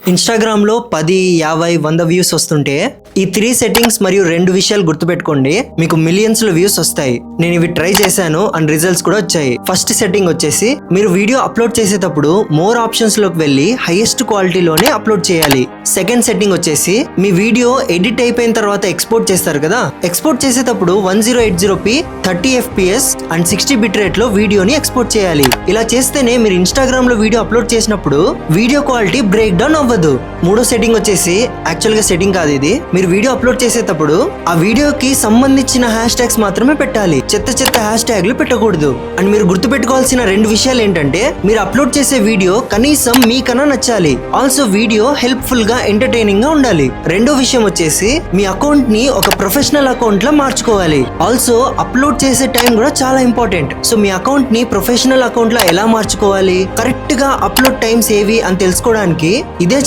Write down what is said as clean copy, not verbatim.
Instagram లో 10, 50, 100 views వస్తుంటే ఈ 3 సెట్టింగ్స్ మరియు 2 విషయాలు గుర్తుపెట్టుకోండి, మీకు మిలియన్స్ లో వ్యూస్ వస్తాయి. నేను ఇవి ట్రై చేశాను అండ్ రిజల్ట్స్ కూడా వచ్చాయి. ఫస్ట్ సెట్టింగ్ వచ్చేసి మీరు వీడియో అప్లోడ్ చేసేటప్పుడు మోర్ ఆప్షన్స్ లోకి వెళ్ళి హైయెస్ట్ క్వాలిటీలోనే అప్లోడ్ చేయాలి. సెకండ్ సెట్టింగ్ వచ్చేసి మీ వీడియో ఎడిట్ అయిపోయిన తర్వాత ఎక్స్పోర్ట్ చేస్తారు కదా, ఎక్స్పోర్ట్ చేసేటప్పుడు 1080p 30 fps and 60 bit rate లో వీడియోని ఎక్స్పోర్ట్ చేయాలి. ఇలా చేస్తేనే మీరు ఇన్స్టాగ్రామ్ లో వీడియో అప్లోడ్ చేసినప్పుడు వీడియో క్వాలిటీ బ్రేక్ డౌన్ అవ్వదు. మూడో సెట్టింగ్ వచ్చేసి యాక్చువల్ గా సెట్టింగ్ కాదు ఇది, మీరు వీడియో అప్లోడ్ చేసేటప్పుడు ఆ వీడియోకి సంబంధించిన హ్యాష్ ట్యాగ్స్ మాత్రమే పెట్టాలి, చెత్త హ్యాష్ ట్యాగ్లు పెట్టకూడదు. అండ్ మీరు గుర్తు పెట్టుకోవాల్సిన 2 విషయాలు ఏంటంటే, మీరు అప్లోడ్ చేసే వీడియో కనీసం మీకన్నా నచ్చాలి, ఆల్సో వీడియో హెల్ప్ఫుల్ గా ఎంటర్టైనింగ్ గా ఉండాలి. రెండో విషయం వచ్చేసి మీ అకౌంట్ ని ఒక ప్రొఫెషనల్ అకౌంట్ లా మార్చుకోవాలి. ఆల్సో అప్లోడ్ చేసే టైం కూడా చాలా ఇంపార్టెంట్. సో మీ అకౌంట్ ని ప్రొఫెషనల్ అకౌంట్ లా ఎలా మార్చుకోవాలి, కరెక్ట్ గా అప్లోడ్ టైమ్స్ ఏవి అని తెలుసుకోవడానికి ఇదే